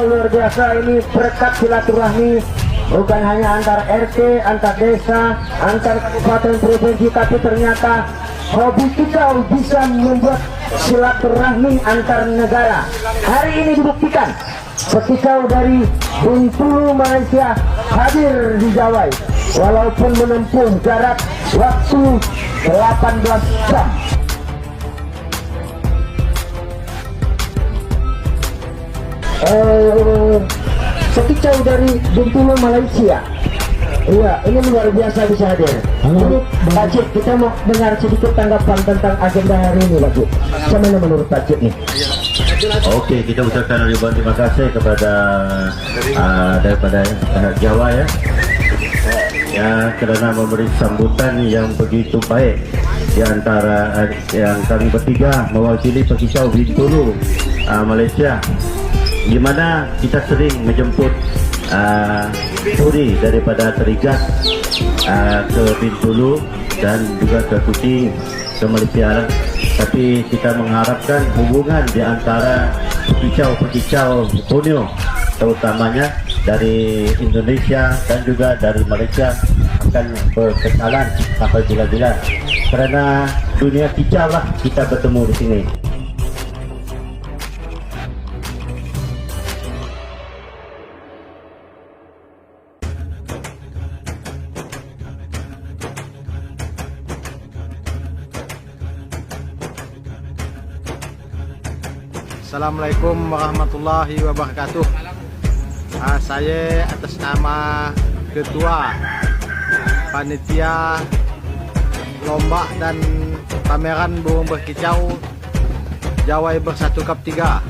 luar biasa ini berkat silaturahmi bukan hanya antar RT, antar desa, antar kabupaten provinsi, tapi ternyata hobi kicau bisa membuat silaturahmi antar negara. Hari ini dibuktikan pekicau dari Bengkulu Malaysia hadir di Jawai walaupun menempuh jarak waktu 18 jam. Pekicau dari Bengkulu Malaysia. Iya, ini luar biasa bisa hadir. Ini Pak Cik, kita mau dengar sedikit tanggapan tentang agenda hari ini, Pak Cik. Bagaimana menurut Pak Cik nih? Oke, kita ucapkan ribuan terima kasih kepada daripada anak Jawa ya kerana memberi sambutan yang begitu baik di antara yang kami bertiga mewakili pekicau Bintulu Malaysia, di mana kita sering menjemput Puri daripada Terigat ke Bintulu dan juga ke Kuti ke Malaysia. Tapi kita mengharapkan hubungan di antara pekicau-pekicau Borneo terutamanya dari Indonesia dan juga dari Malaysia akan berkesalan sampai bila-bila, kerana dunia kicau lah kita bertemu di sini. Assalamualaikum warahmatullahi wabarakatuh. Saya atas nama Ketua Panitia Lomba dan Pameran Burung Berkicau Jawai Bersatu Cup 3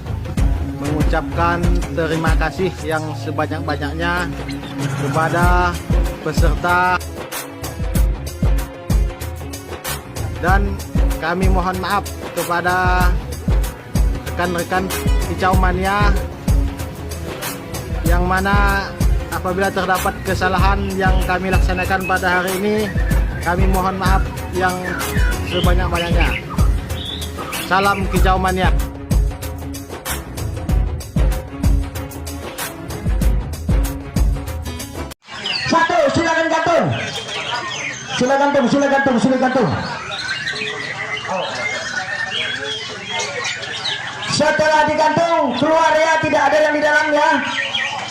mengucapkan terima kasih yang sebanyak-banyaknya kepada peserta, dan kami mohon maaf kepada rekan-rekan kicau mania yang mana apabila terdapat kesalahan yang kami laksanakan pada hari ini, kami mohon maaf yang sebanyak-banyaknya. Salam kicau mania. Satu, silakan gantung. Silakan. Setelah digantung, keluar ya, tidak ada yang di dalam ya.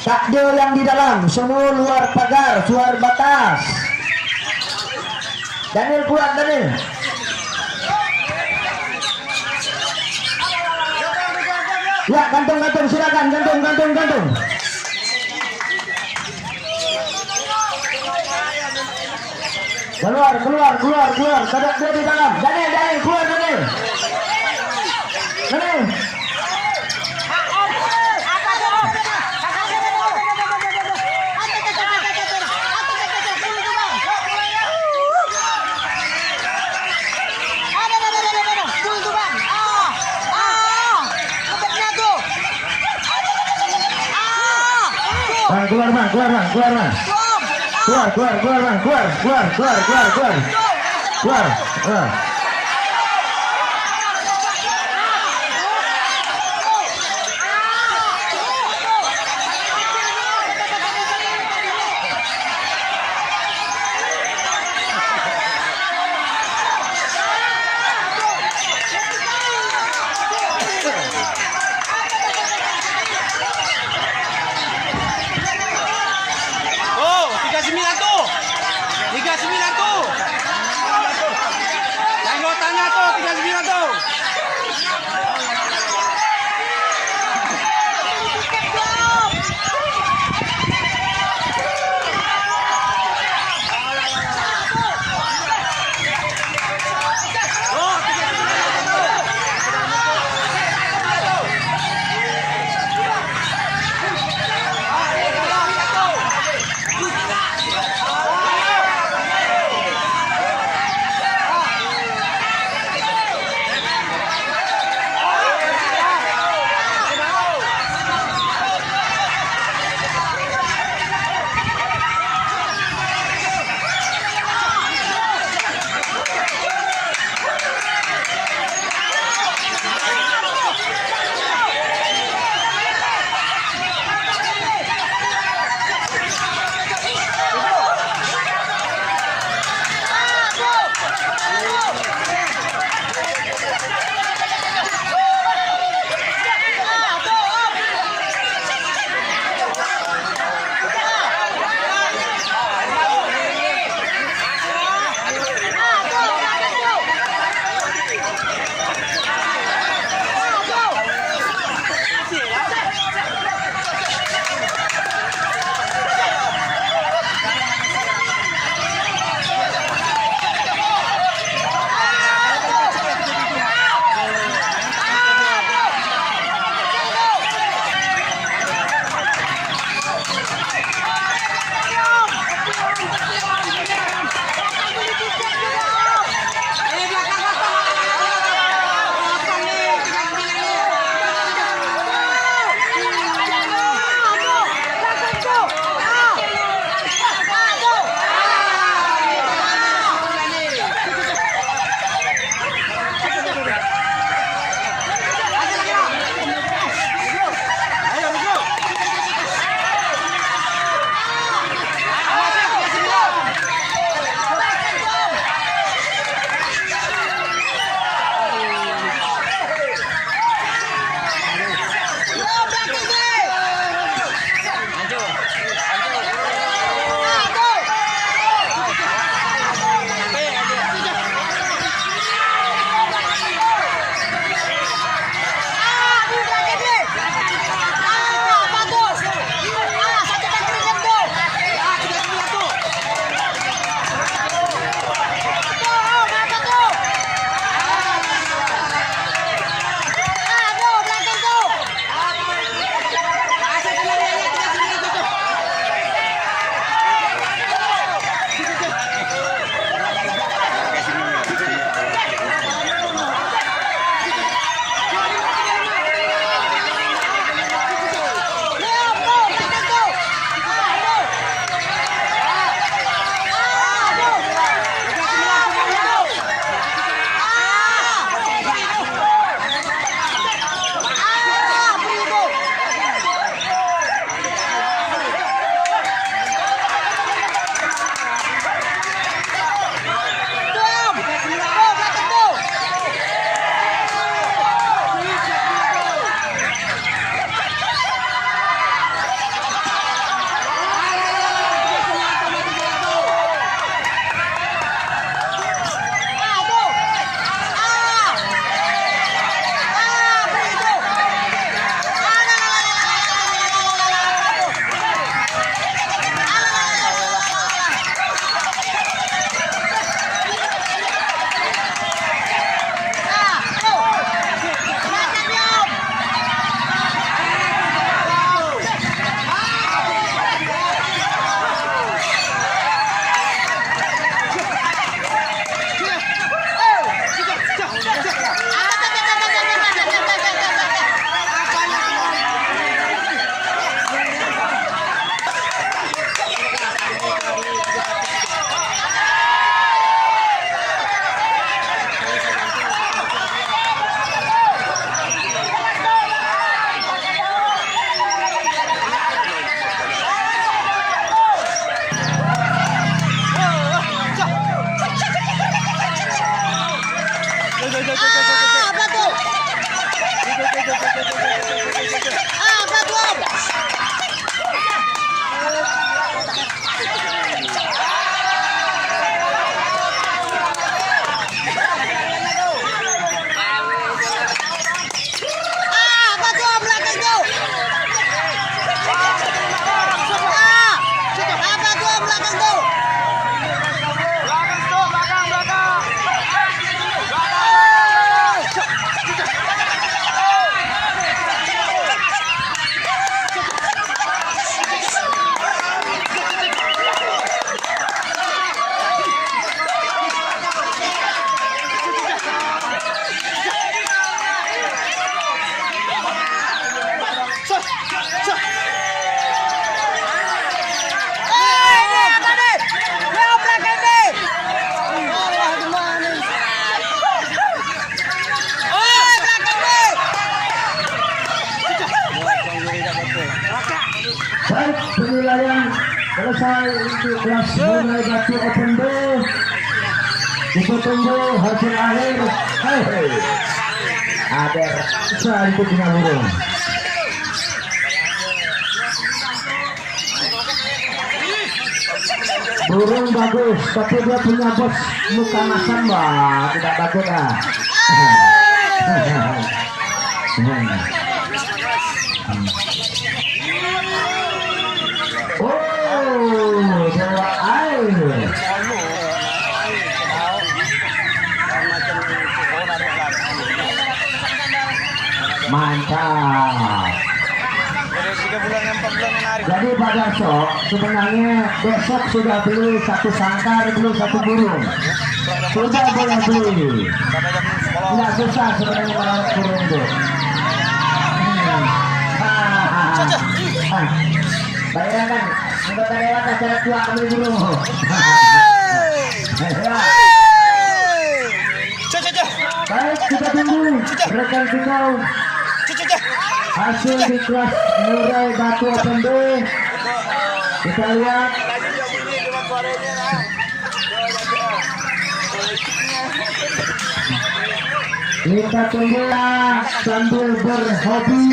Takjil yang di dalam, semua luar pagar, luar batas. Daniel keluar, Daniel. Ya, gantung, silakan, gantung. Keluar. Tidak dia di dalam. Daniel, keluar, Daniel. Keluar, Bang. Keluar. penilaian selesai untuk kelas mulai batu open day. Kita tunggu hasil akhir. Hei, ada rasa itu punya burung. Burung bagus, tapi dia punya bos muka masam, wah tidak bagus ah. Oh, dewa air. Mantap. Jadi Pak Darso, sebenarnya besok sudah beli satu sangkar, beli satu burung. Sudah boleh beli. Tidak susah sebenarnya merawat burung itu. Bayangkan, anggota dewan acara tua ambil burung. Baik, kita tunggu rekan kita hasil di kelas murai batu open day. Kita lihat kita tunggu sambil berhobi,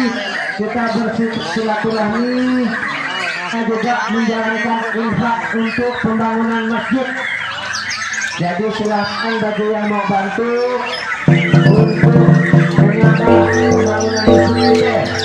kita bersilaturahmi, kita juga menjalankan infak untuk pembangunan masjid. Jadi silakan bagi yang mau bantu untuk ternyata pembangunan masjid.